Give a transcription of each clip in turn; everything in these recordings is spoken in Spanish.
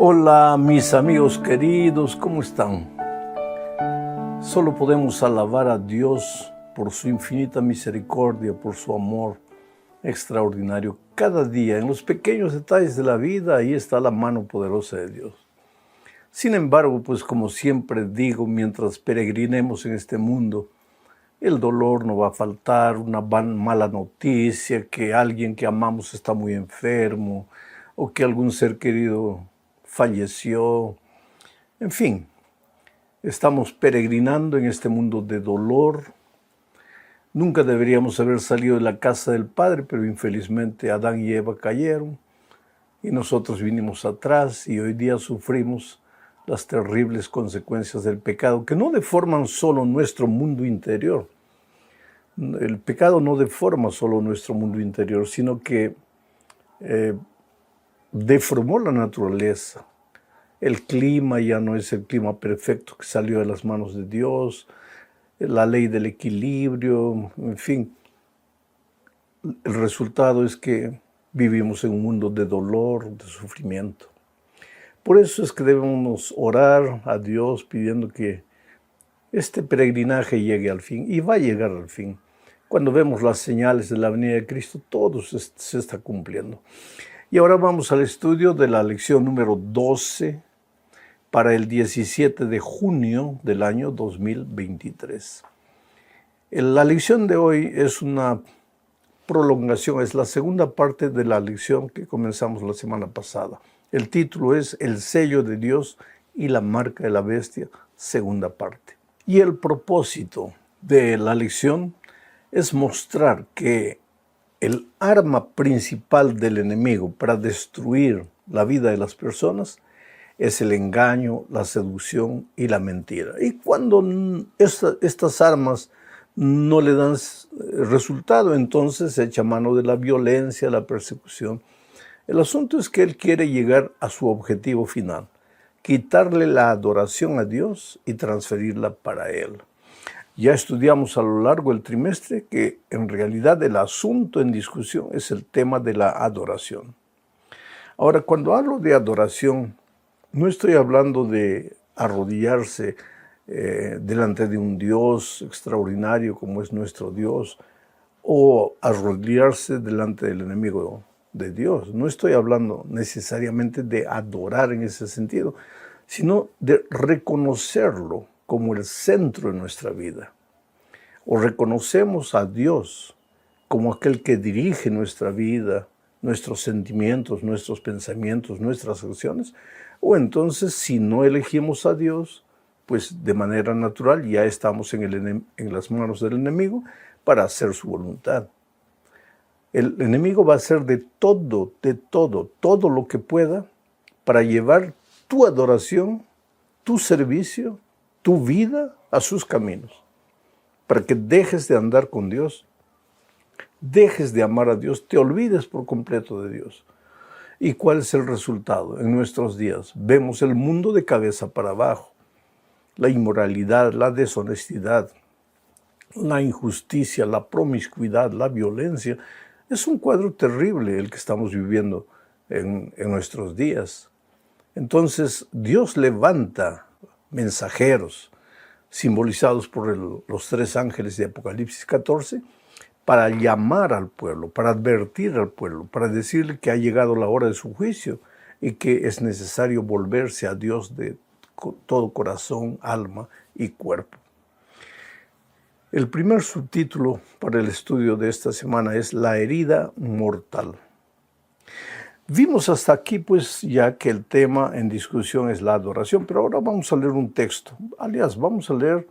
Hola mis amigos queridos, ¿cómo están? Solo podemos alabar a Dios por su infinita misericordia, por su amor extraordinario. Cada día, en los pequeños detalles de la vida, ahí está la mano poderosa de Dios. Sin embargo, pues como siempre digo, mientras peregrinemos en este mundo, el dolor no va a faltar, una mala noticia, que alguien que amamos está muy enfermo, o que algún ser querido falleció. En fin, estamos peregrinando en este mundo de dolor. Nunca deberíamos haber salido de la casa del Padre, pero infelizmente Adán y Eva cayeron y nosotros vinimos atrás y hoy día sufrimos las terribles consecuencias del pecado, que no deforman solo nuestro mundo interior. El pecado no deforma solo nuestro mundo interior, sino que deformó la naturaleza. El clima ya no es el clima perfecto que salió de las manos de Dios, la ley del equilibrio, en fin. El resultado es que vivimos en un mundo de dolor, de sufrimiento. Por eso es que debemos orar a Dios pidiendo que este peregrinaje llegue al fin, y va a llegar al fin. Cuando vemos las señales de la venida de Cristo, todo se está cumpliendo. Y ahora vamos al estudio de la lección número 12 para el 17 de junio del año 2023. La lección de hoy es una prolongación, es la segunda parte de la lección que comenzamos la semana pasada. El título es El sello de Dios y la marca de la bestia, segunda parte. Y el propósito de la lección es mostrar que el arma principal del enemigo para destruir la vida de las personas es el engaño, la seducción y la mentira. Y cuando estas armas no le dan resultado, entonces se echa mano de la violencia, la persecución. El asunto es que él quiere llegar a su objetivo final, quitarle la adoración a Dios y transferirla para él. Ya estudiamos a lo largo del trimestre que en realidad el asunto en discusión es el tema de la adoración. Ahora, cuando hablo de adoración, no estoy hablando de arrodillarse delante de un Dios extraordinario como es nuestro Dios, o arrodillarse delante del enemigo de Dios. No estoy hablando necesariamente de adorar en ese sentido, sino de reconocerlo como el centro de nuestra vida. O reconocemos a Dios como aquel que dirige nuestra vida, nuestros sentimientos, nuestros pensamientos, nuestras acciones, o entonces si no elegimos a Dios, pues de manera natural ya estamos en las manos del enemigo para hacer su voluntad. El enemigo va a hacer de todo lo que pueda para llevar tu adoración, tu servicio, tu vida a sus caminos, para que dejes de andar con Dios, dejes de amar a Dios, te olvides por completo de Dios. ¿Y cuál es el resultado? En nuestros días vemos el mundo de cabeza para abajo. La inmoralidad, la deshonestidad, la injusticia, la promiscuidad, la violencia. Es un cuadro terrible el que estamos viviendo en nuestros días. Entonces Dios levanta mensajeros simbolizados por los tres ángeles de Apocalipsis 14, para llamar al pueblo, para advertir al pueblo, para decirle que ha llegado la hora de su juicio y que es necesario volverse a Dios de todo corazón, alma y cuerpo. El primer subtítulo para el estudio de esta semana es La herida mortal. Vimos hasta aquí pues ya que el tema en discusión es la adoración, pero ahora vamos a leer un texto. Aliás, vamos a leer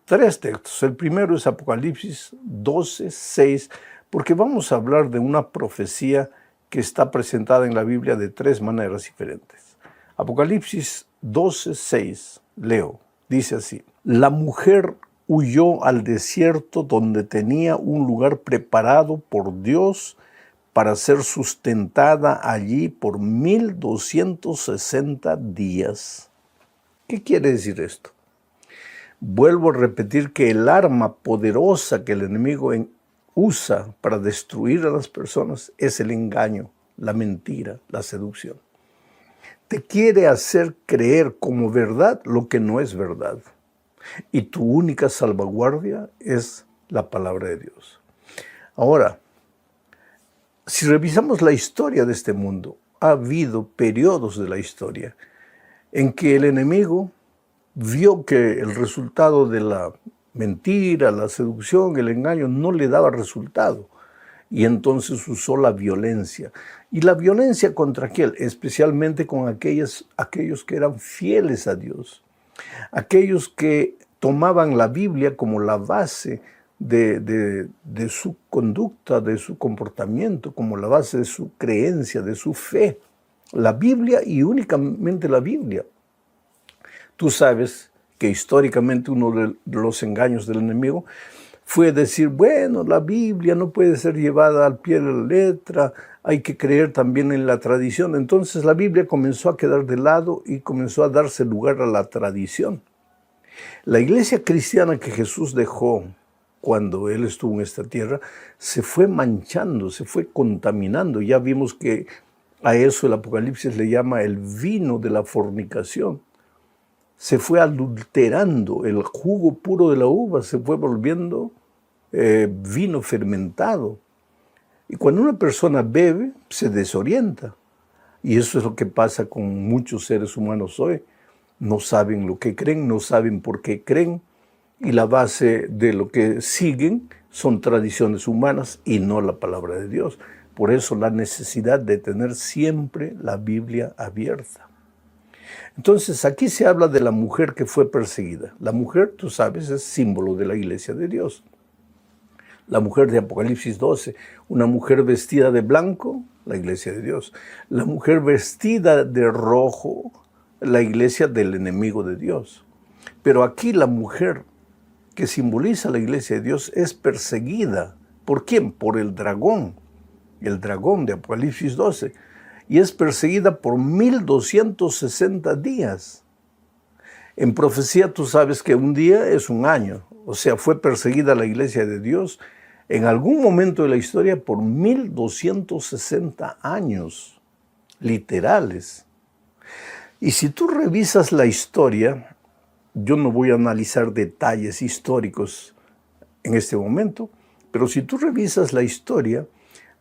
tres textos. El primero es Apocalipsis 12:6, porque vamos a hablar de una profecía que está presentada en la Biblia de tres maneras diferentes. Apocalipsis 12:6, leo, dice así: La mujer huyó al desierto donde tenía un lugar preparado por Dios para ser sustentada allí por 1260 días. ¿Qué quiere decir esto? Vuelvo a repetir que el arma poderosa que el enemigo usa para destruir a las personas es el engaño, la mentira, la seducción. te quiere hacer creer como verdad lo que no es verdad. Y tu única salvaguardia es la palabra de Dios. Ahora, si revisamos la historia de este mundo, ha habido periodos de la historia en que el enemigo vio que el resultado de la mentira, la seducción, el engaño no le daba resultado. Y entonces usó la violencia. ¿Y la violencia contra quién? Especialmente con aquellos que eran fieles a Dios. Aquellos que tomaban la Biblia como la base de su conducta, de su comportamiento, como la base de su creencia, de su fe. La Biblia y únicamente la Biblia. Tú sabes que históricamente uno de los engaños del enemigo fue decir, bueno, la Biblia no puede ser llevada al pie de la letra, hay que creer también en la tradición. Entonces la Biblia comenzó a quedar de lado y comenzó a darse lugar a la tradición. La iglesia cristiana que Jesús dejó cuando Él estuvo en esta tierra, se fue manchando, se fue contaminando. Ya vimos que a eso el Apocalipsis le llama el vino de la fornicación. Se fue adulterando, el jugo puro de la uva se fue volviendo vino fermentado. Y cuando una persona bebe, se desorienta. Y eso es lo que pasa con muchos seres humanos hoy. No saben lo que creen, no saben por qué creen. Y la base de lo que siguen son tradiciones humanas y no la palabra de Dios. Por eso la necesidad de tener siempre la Biblia abierta. Entonces aquí se habla de la mujer que fue perseguida. La mujer, tú sabes, es símbolo de la iglesia de Dios. La mujer de Apocalipsis 12, una mujer vestida de blanco, la iglesia de Dios. La mujer vestida de rojo, la iglesia del enemigo de Dios. Pero aquí la mujer que simboliza la iglesia de Dios es perseguida. ¿Por quién? Por el dragón de Apocalipsis 12. Y es perseguida por 1260 días. En profecía tú sabes que un día es un año. O sea, fue perseguida la iglesia de Dios en algún momento de la historia por 1260 años literales. Y si tú revisas la historia, yo no voy a analizar detalles históricos en este momento, pero si tú revisas la historia,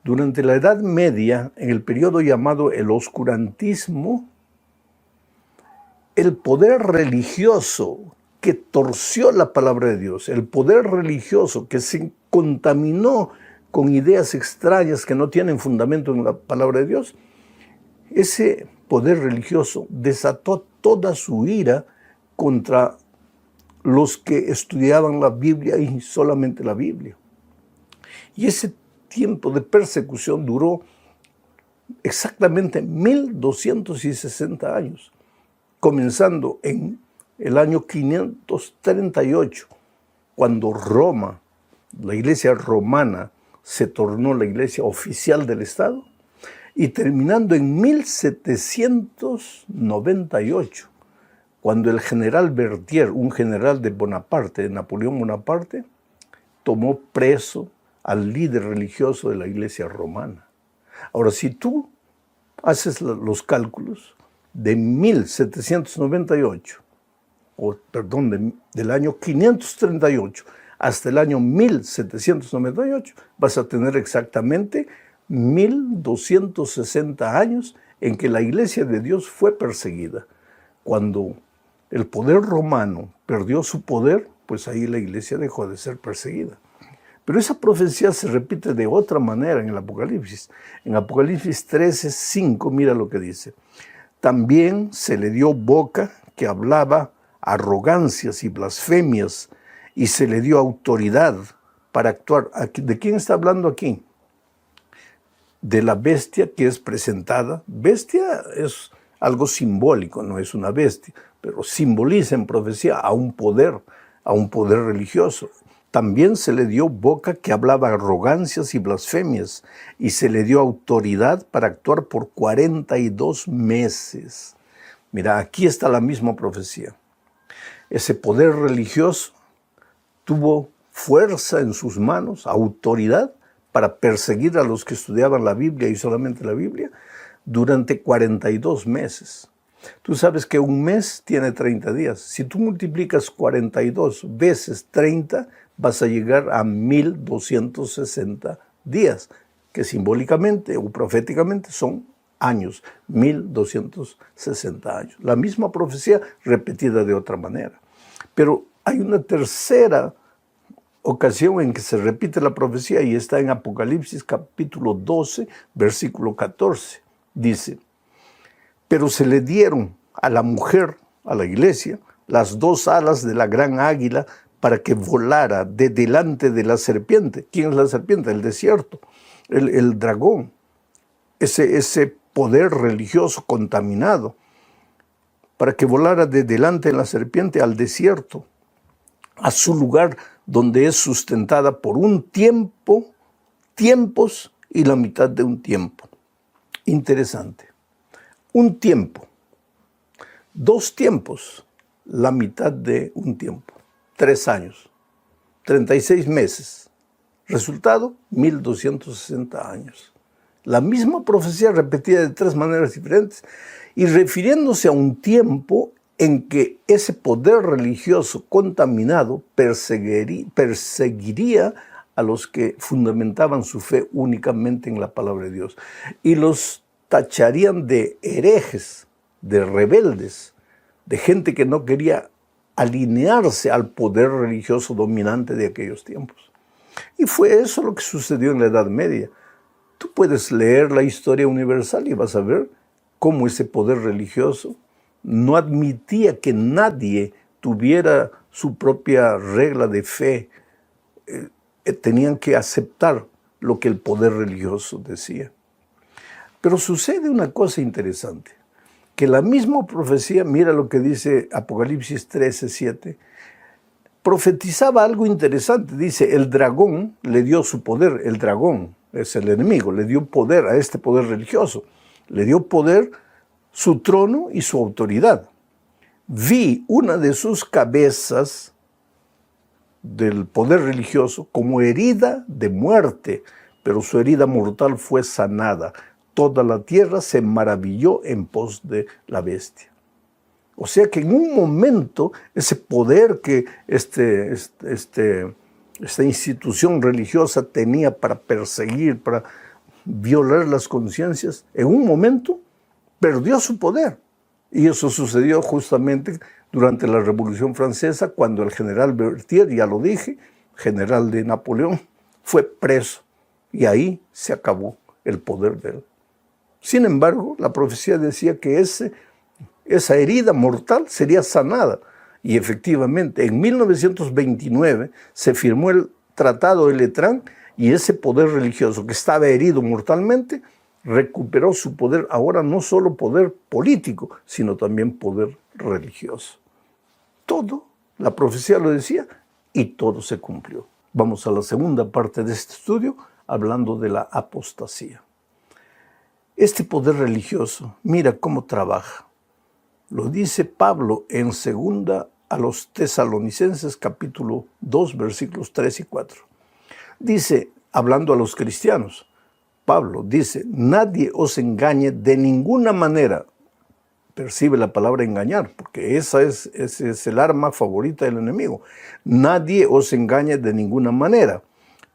durante la Edad Media, en el periodo llamado el oscurantismo, el poder religioso que torció la palabra de Dios, el poder religioso que se contaminó con ideas extrañas que no tienen fundamento en la palabra de Dios, ese poder religioso desató toda su ira contra los que estudiaban la Biblia y solamente la Biblia. Y ese tiempo de persecución duró exactamente 1260 años, comenzando en el año 538, cuando Roma, la iglesia romana, se tornó la iglesia oficial del Estado, y terminando en 1798, cuando el general Berthier, un general de Bonaparte, de Napoleón Bonaparte, tomó preso al líder religioso de la iglesia romana. Ahora, si tú haces los cálculos de 1798, del año 538 hasta el año 1798, vas a tener exactamente 1260 años en que la iglesia de Dios fue perseguida. Cuando el poder romano perdió su poder, pues ahí la iglesia dejó de ser perseguida. Pero esa profecía se repite de otra manera en el Apocalipsis. En Apocalipsis 13:5, mira lo que dice. También se le dio boca que hablaba arrogancias y blasfemias, y se le dio autoridad para actuar. ¿De quién está hablando aquí? De la bestia que es presentada. Bestia es algo simbólico, no es una bestia, pero simboliza en profecía a un poder religioso. También se le dio boca que hablaba arrogancias y blasfemias, y se le dio autoridad para actuar por 42 meses. Mira, aquí está la misma profecía. Ese poder religioso tuvo fuerza en sus manos, autoridad para perseguir a los que estudiaban la Biblia y solamente la Biblia durante 42 meses. Tú sabes que un mes tiene 30 días. Si tú multiplicas 42 veces 30, vas a llegar a 1260 días, que simbólicamente o proféticamente son años, 1260 años. La misma profecía repetida de otra manera. Pero hay una tercera ocasión en que se repite la profecía y está en Apocalipsis capítulo 12, versículo 14. Dice: pero se le dieron a la mujer, a la iglesia, las dos alas de la gran águila para que volara de delante de la serpiente. ¿Quién es la serpiente? El desierto, el dragón, ese poder religioso contaminado, para que volara de delante de la serpiente al desierto, a su lugar donde es sustentada por un tiempo, tiempos y la mitad de un tiempo. Interesante. Un tiempo, 2 tiempos, la mitad de un tiempo, 3 años, 36 meses. Resultado, 1260 años. La misma profecía repetida de 3 maneras diferentes y refiriéndose a un tiempo en que ese poder religioso contaminado perseguiría a los que fundamentaban su fe únicamente en la palabra de Dios y los tacharían de herejes, de rebeldes, de gente que no quería alinearse al poder religioso dominante de aquellos tiempos. Y fue eso lo que sucedió en la Edad Media. Tú puedes leer la historia universal y vas a ver cómo ese poder religioso no admitía que nadie tuviera su propia regla de fe. Tenían que aceptar lo que el poder religioso decía. Pero sucede una cosa interesante, que la misma profecía, mira lo que dice Apocalipsis 13:7, profetizaba algo interesante. Dice, el dragón le dio su poder, el dragón es el enemigo, le dio poder a este poder religioso, le dio poder, su trono y su autoridad. Vi una de sus cabezas del poder religioso como herida de muerte, pero su herida mortal fue sanada. Toda la tierra se maravilló en pos de la bestia. O sea que en un momento ese poder que esta institución religiosa tenía para perseguir, para violar las conciencias, en un momento perdió su poder. Y eso sucedió justamente durante la Revolución Francesa, cuando el general Berthier, ya lo dije, general de Napoleón, fue preso. Y ahí se acabó el poder de él. Sin embargo, la profecía decía que esa herida mortal sería sanada. Y efectivamente, en 1929 se firmó el Tratado de Letrán y ese poder religioso que estaba herido mortalmente recuperó su poder, ahora no solo poder político, sino también poder religioso. Todo, la profecía lo decía, y todo se cumplió. Vamos a la segunda parte de este estudio, hablando de la apostasía. Este poder religioso, mira cómo trabaja. Lo dice Pablo en 2 a los Tesalonicenses, capítulo 2, versículos 3 y 4. Dice, hablando a los cristianos, Pablo dice, nadie os engañe de ninguna manera. Percibe la palabra engañar, porque ese es el arma favorita del enemigo. Nadie os engañe de ninguna manera,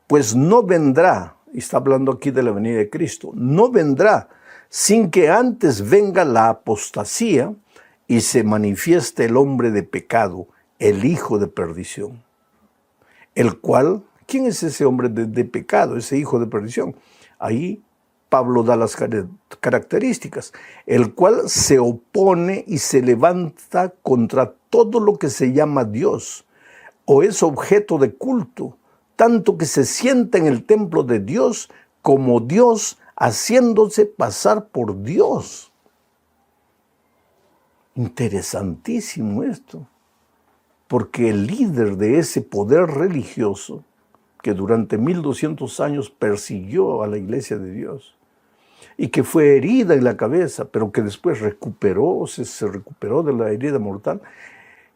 pues no vendrá, y está hablando aquí de la venida de Cristo, no vendrá sin que antes venga la apostasía y se manifieste el hombre de pecado, el hijo de perdición. El cual, ¿quién es ese hombre de pecado, ese hijo de perdición? Ahí Pablo da las características, el cual se opone y se levanta contra todo lo que se llama Dios o es objeto de culto, tanto que se sienta en el templo de Dios como Dios, haciéndose pasar por Dios. Interesantísimo esto, porque el líder de ese poder religioso que durante 1200 años persiguió a la iglesia de Dios y que fue herida en la cabeza, pero que después se recuperó de la herida mortal,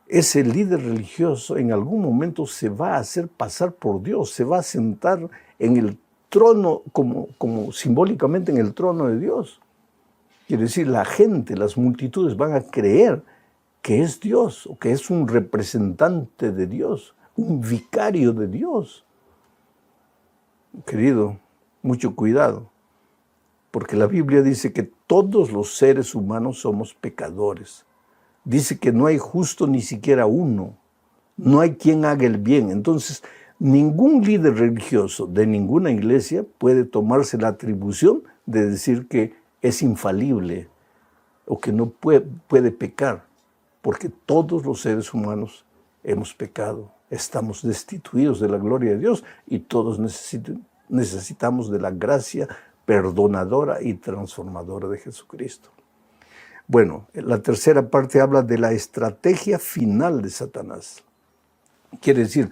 ese líder religioso en algún momento se va a hacer pasar por Dios, se va a sentar en el trono, como simbólicamente en el trono de Dios. Quiere decir, la gente, las multitudes van a creer que es Dios o que es un representante de Dios, un vicario de Dios. Querido, mucho cuidado, porque la Biblia dice que todos los seres humanos somos pecadores. Dice que no hay justo ni siquiera uno, no hay quien haga el bien. Entonces, ningún líder religioso de ninguna iglesia puede tomarse la atribución de decir que es infalible o que no puede pecar, porque todos los seres humanos hemos pecado, estamos destituidos de la gloria de Dios y todos necesitamos de la gracia perdonadora y transformadora de Jesucristo. Bueno, la tercera parte habla de la estrategia final de Satanás. Quiere decir,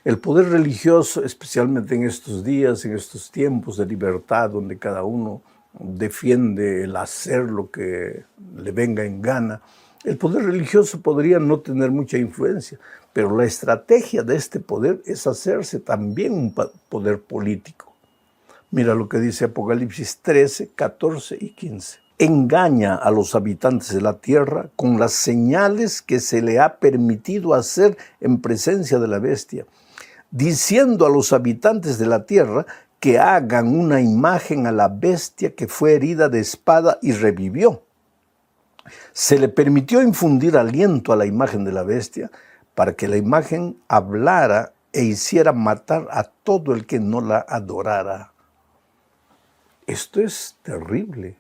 el poder religioso, especialmente en estos días, en estos tiempos de libertad, donde cada uno defiende el hacer lo que le venga en gana, el poder religioso podría no tener mucha influencia, pero la estrategia de este poder es hacerse también un poder político. Mira lo que dice Apocalipsis 13, 14 y 15. Engaña a los habitantes de la tierra con las señales que se le ha permitido hacer en presencia de la bestia, diciendo a los habitantes de la tierra que hagan una imagen a la bestia que fue herida de espada y revivió. Se le permitió infundir aliento a la imagen de la bestia para que la imagen hablara e hiciera matar a todo el que no la adorara. Esto es terrible.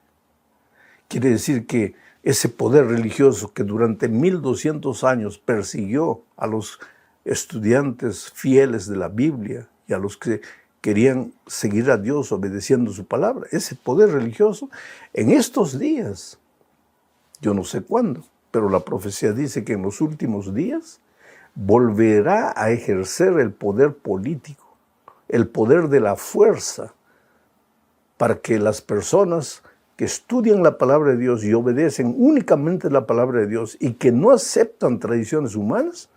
Quiere decir que ese poder religioso que durante 1200 años persiguió a los estudiantes fieles de la Biblia y a los que querían seguir a Dios obedeciendo su palabra, ese poder religioso en estos días, yo no sé cuándo, pero la profecía dice que en los últimos días volverá a ejercer el poder político, el poder de la fuerza, para que las personas que estudian la palabra de Dios y obedecen únicamente la palabra de Dios y que no aceptan tradiciones humanas,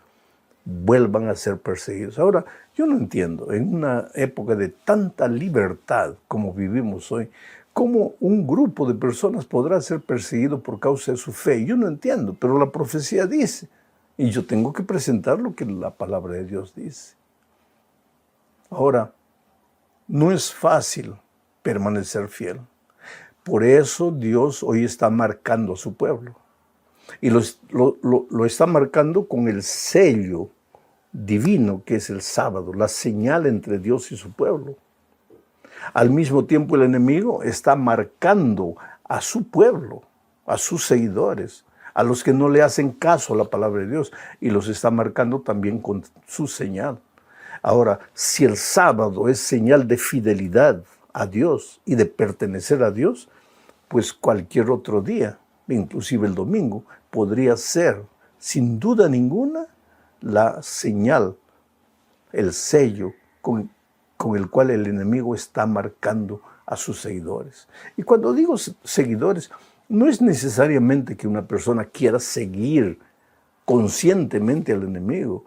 vuelvan a ser perseguidos. Ahora, yo no entiendo, en una época de tanta libertad como vivimos hoy, ¿cómo un grupo de personas podrá ser perseguido por causa de su fe? Yo no entiendo, pero la profecía dice, y yo tengo que presentar lo que la palabra de Dios dice. Ahora, no es fácil permanecer fiel. Por eso Dios hoy está marcando a su pueblo. Y lo está marcando con el sello divino que es el sábado, la señal entre Dios y su pueblo. Al mismo tiempo el enemigo está marcando a su pueblo, a sus seguidores, a los que no le hacen caso a la palabra de Dios, y los está marcando también con su señal. Ahora, si el sábado es señal de fidelidad a Dios y de pertenecer a Dios, pues cualquier otro día, inclusive el domingo, podría ser, sin duda ninguna, la señal, el sello con el cual el enemigo está marcando a sus seguidores. Y cuando digo seguidores, no es necesariamente que una persona quiera seguir conscientemente al enemigo.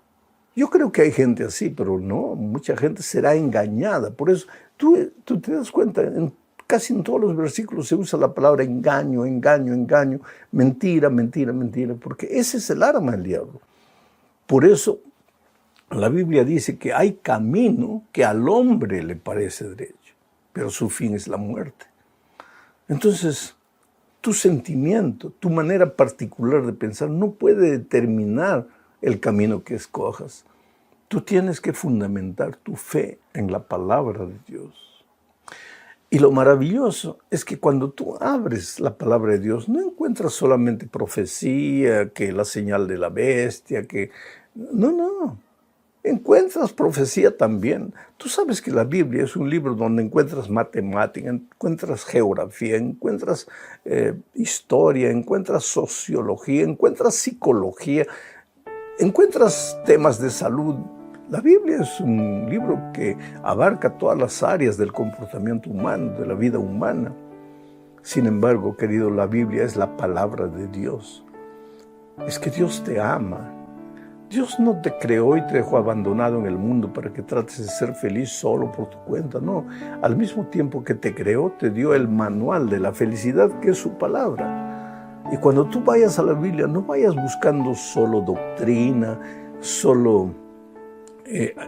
Yo creo que hay gente así, pero no, mucha gente será engañada. Por eso, tú te das cuenta, casi en todos los versículos se usa la palabra engaño, engaño, engaño, mentira, mentira, mentira, porque ese es el arma del diablo. Por eso, la Biblia dice que hay camino que al hombre le parece derecho, pero su fin es la muerte. Entonces, tu sentimiento, tu manera particular de pensar no puede determinar el camino que escojas. Tú tienes que fundamentar tu fe en la palabra de Dios. Y lo maravilloso es que cuando tú abres la palabra de Dios, no encuentras solamente profecía, que la señal de la bestia, que... No. Encuentras profecía también. Tú sabes que la Biblia es un libro donde encuentras matemática, encuentras geografía, encuentras historia, encuentras sociología, encuentras psicología, encuentras temas de salud. La Biblia es un libro que abarca todas las áreas del comportamiento humano, de la vida humana. Sin embargo, querido, la Biblia es la palabra de Dios. Es que Dios te ama. Dios no te creó y te dejó abandonado en el mundo para que trates de ser feliz solo por tu cuenta, no. Al mismo tiempo que te creó, te dio el manual de la felicidad, que es su palabra. Y cuando tú vayas a la Biblia, no vayas buscando solo doctrina, solo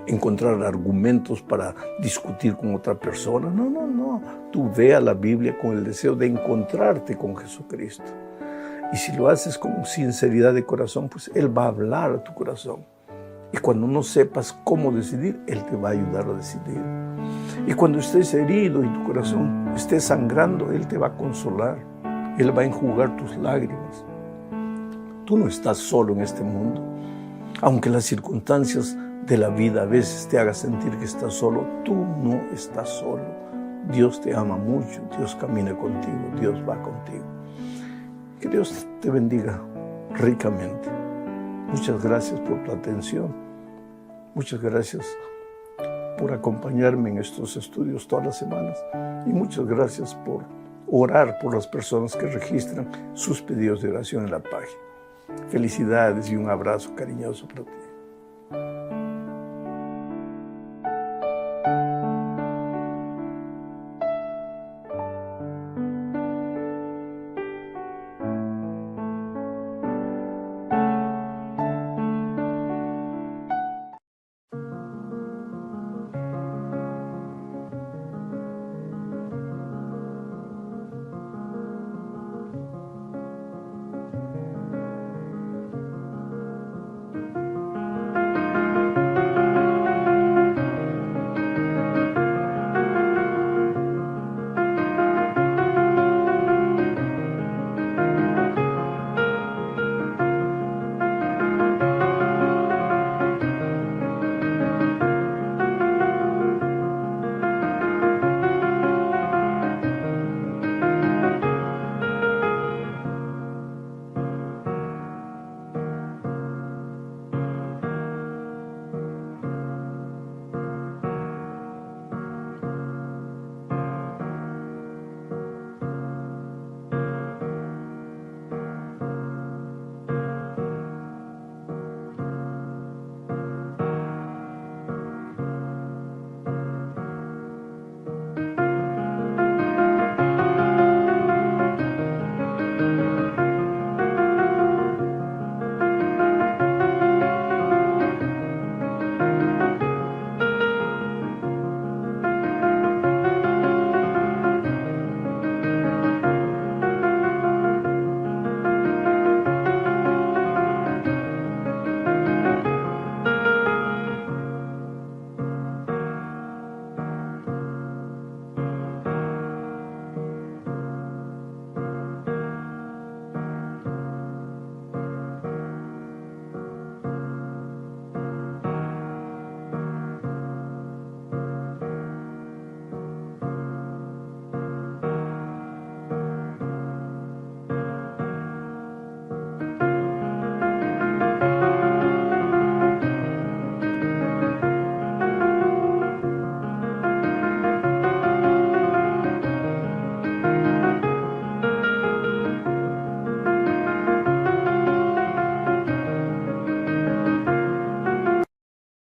encontrar argumentos para discutir con otra persona. No, no, no. Tú ve a la Biblia con el deseo de encontrarte con Jesucristo. Y si lo haces con sinceridad de corazón, pues Él va a hablar a tu corazón. Y cuando no sepas cómo decidir, Él te va a ayudar a decidir. Y cuando estés herido y tu corazón esté sangrando, Él te va a consolar. Él va a enjugar tus lágrimas. Tú no estás solo en este mundo. Aunque las circunstancias de la vida a veces te hagan sentir que estás solo, tú no estás solo. Dios te ama mucho, Dios camina contigo, Dios va contigo. Que Dios te bendiga ricamente. Muchas gracias por tu atención. Muchas gracias por acompañarme en estos estudios todas las semanas. Y muchas gracias por orar por las personas que registran sus pedidos de oración en la página. Felicidades y un abrazo cariñoso para ti.